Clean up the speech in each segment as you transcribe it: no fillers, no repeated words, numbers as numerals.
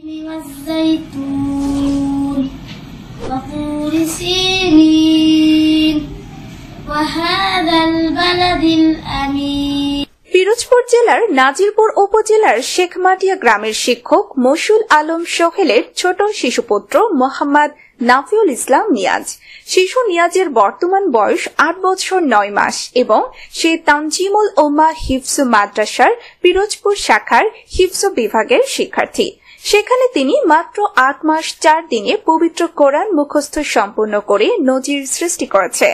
পিরোজপুর জেলার নাজিরপুর উপজেলার শেখমাটিয়া গ্রামের শিক্ষক মশিউল আলম সোহেলের ছোট শিশুপুত্র মোহাম্মদ নাফিউল ইসলাম নিয়াজ। শিশু নিয়াজের বর্তমান বয়স 8 বছর 9 মাস এবং সে তানজিমুল উম্মাহ হিফজ মাদ্রাসার পিরোজপুর শাখার হিফজ বিভাগের শিক্ষার্থী। সেখানে তিনি মাত্র 8 মাস 4 দিনে পবিত্র কোরআন মুখস্থ সম্পূর্ণ করে নজির সৃষ্টি করেছে।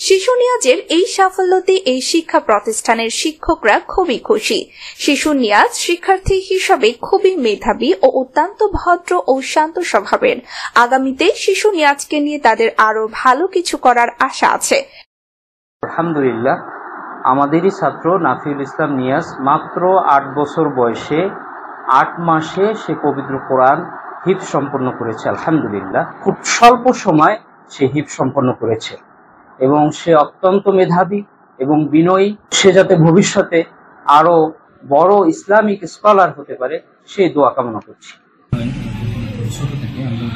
শিশু নিয়াজের এই সাফল্যতে এই শিক্ষা প্রতিষ্ঠানের শিক্ষকরা খুবই খুশি। শিশু নিয়াজ শিক্ষার্থী হিসেবে খুবই মেধাবী ও অত্যন্ত ভদ্র ও শান্ত স্বভাবের। আগামীতে শিশু নিয়াজকে নিয়ে তাদের আরো ভালো কিছু করার আশা আছে। আলহামদুলিল্লাহ, আমাদেরই ছাত্র নাফিউল ইসলাম নিয়াজ মাত্র 8 বছর বয়সে 8 মাসে সে পবিত্র কোরআন হিফজ সম্পন্ন করেছে। আলহামদুলিল্লাহ, খুব স্বল্প সময় সে হিফজ সম্পন্ন করেছে এবং সে অত্যন্ত মেধাবী এবং বিনয়ী। সে যাতে ভবিষ্যতে আরো বড় ইসলামিক স্কলার হতে পারে সেই দোয়া কামনা করছি। ছোট থেকে আমরা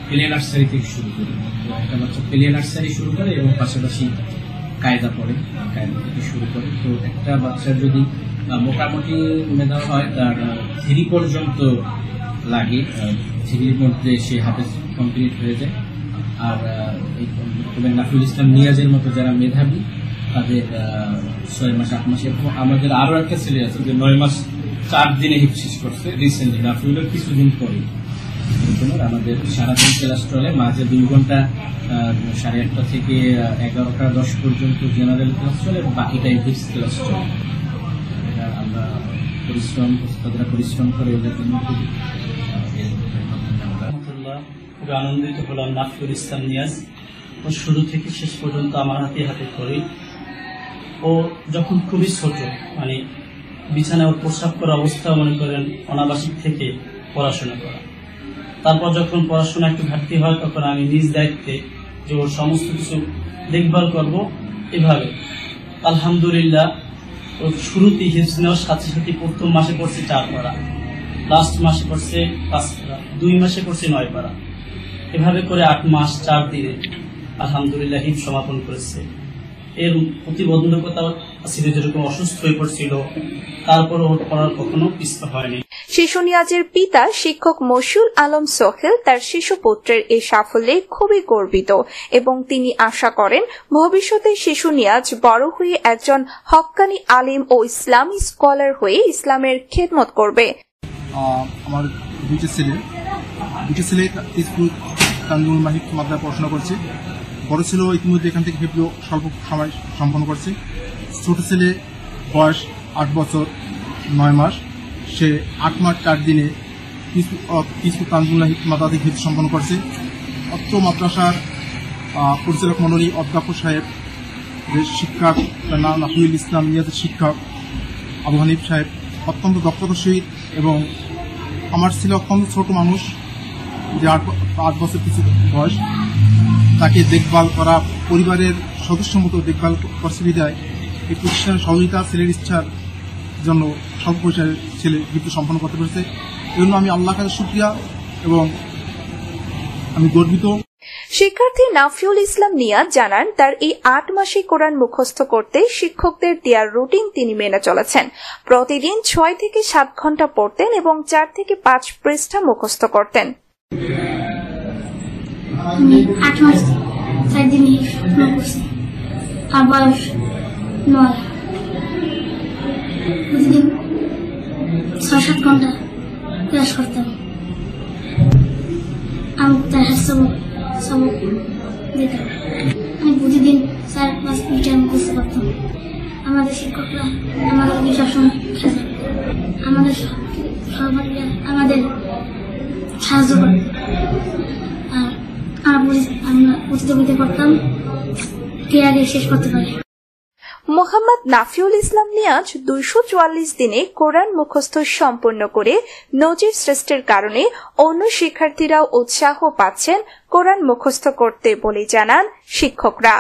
প্লে নার্সারি থেকে শুরু করি, একটা বাচ্চা প্লে নার্সারি শুরু করে এবং পাশাপাশি কায়দা পড়ে, কায়দা থেকে শুরু করে। তো একটা বাচ্চার যদি মোটামুটি মেধা হয় তার 3 পর্যন্ত লাগে, 3-র মধ্যে সে হাফেজ কমপ্লিট হয়ে যায়। আর নাফিউল ইসলাম নিয়াজের মতো যারা মেধাবী তাদের 6 মাস 8 মাসে। আমাদের আরো একটা ছেলে আছে যে 9 মাস 4 দিনে হিফজ শেষ করছে রিসেন্টলি, নাফিউলের কিছুদিন পরে। আমাদের সারাদিন ক্লাস চলে, মাঝে 2 ঘন্টা 8:30 থেকে 11টা 10 পর্যন্ত জেনারেল ক্লাস চলে, বাকিটাই হিফজ ক্লাস চলে। আমরা পরিশ্রম করে ওদের জন্য খুবই আনন্দিত হলাম। নাফিউল ইসলাম নিয়াজ ও শুরু থেকে শেষ পর্যন্ত আমার হাতে হাতে করি। ও যখন খুবই ছোট, মানে বিছানায় প্রস্রাব করা অবস্থা, মনে করেন অনাবাসিক থেকে পড়াশোনা করা। তারপর যখন পড়াশোনা একটু ঘাটতি হয় তখন আমি নিজ দায়িত্বে যে ওর সমস্ত কিছু দেখভাল করব এভাবে। আলহামদুলিল্লাহ, ওর শুরুতে হিফজ নেওয়ার সাথে সাথে প্রথম মাসে পড়ছে 4 পারা, লাস্ট মাসে পড়ছে 5 পারা, 2 মাসে পড়ছে 9 পারা। এভাবে করে 8 মাস 4 দিনে আলহামদুলিল্লাহ হিফজ সমাপন করেছে। এর প্রতিবন্ধকতা ছিল, যেরকম অসুস্থ হয়ে পড়ছিল, তারপর ওর পড়ার কখনো পিছপা হয়নি। শিশু নিয়াজের পিতা শিক্ষক মশিউল আলম সোহেল তার শিশু পুত্রের এই সাফল্যে খুবই গর্বিত এবং তিনি আশা করেন ভবিষ্যতে শিশু নিয়াজ বড় হয়ে একজন হক্কানি আলিম ও ইসলামী স্কলার হয়ে ইসলামের খেদমত করবে। আমার দুইটা ছেলে স্কুল তানজিমুল উম্মাহ হিফজ মাদ্রাসায় পড়াশোনা করছে। বড় ছেলে ইতিমধ্যে এখান থেকে হিফজ স্বল্প সময় সম্পন্ন করছে। ছোট ছেলে বয়স 8 বছর 9 মাস, সে 8 মাস 4 দিনে কিছু তানজিমুল হিফজ মাদ্রাসা থেকে হিফজ সম্পন্ন করছে। অত্র মাদ্রাসার পরিচালক মণ্ডলী অধ্যক্ষ সাহেব, শিক্ষক নাফিউল ইসলাম নিয়াজের শিক্ষক আবু হানিফ সাহেব অত্যন্ত দক্ষতার সহিত, এবং আমার ছেলে অত্যন্ত ছোট মানুষ, যে 8 বছর কিছু বয়স, তাকে দেখভাল করা পরিবারের সদস্য মতো দেখভাল করছে বিদায় এই প্রতিষ্ঠানের সহযোগিতা ছেলের ইচ্ছার জন্য সব পরিচয়ের ছেলে হিফজ সম্পন্ন করতে পেরেছে। এই জন্য আমি আল্লাহর কাছে শুকরিয়া এবং আমি গর্বিত। শিক্ষার্থী নাফিউল ইসলাম নিয়াজ জানান তার এই 8 মাসে কোরআন মুখস্থ করতে শিক্ষকদের দেওয়ার রুটিন তিনি মেনে চলেছেন। প্রতিদিন 6 থেকে 7 ঘন্টা পড়তেন এবং 4 থেকে 5 পৃষ্ঠা মুখস্থ করতেন। 8 মাস 4 দিন মুখস্থ, আর বয়স 9। প্রতিদিন 6-7 ঘন্টা ক্লাস করতাম। আমি তার সবক দিতাম। আমি প্রতিদিন 4-5 মিনিট মুখস্থ করতাম। আমাদের শিক্ষকরা আমাদেরকে সবসময় খেতেন, আমাদের সহপাঠীরা আমাদের সাহায্য করতেন। আর আমরা প্রতিযোগিতা করতাম কে আগে শেষ করতে পারে। মোহাম্মদ নাফিউল ইসলাম নিয়াজ 244 দিনে কোরআন মুখস্থ সম্পন্ন করে নজির সৃষ্টির কারণে অন্য শিক্ষার্থীরাও উৎসাহ পাচ্ছেন কোরআন মুখস্থ করতে বলে জানান শিক্ষকরা।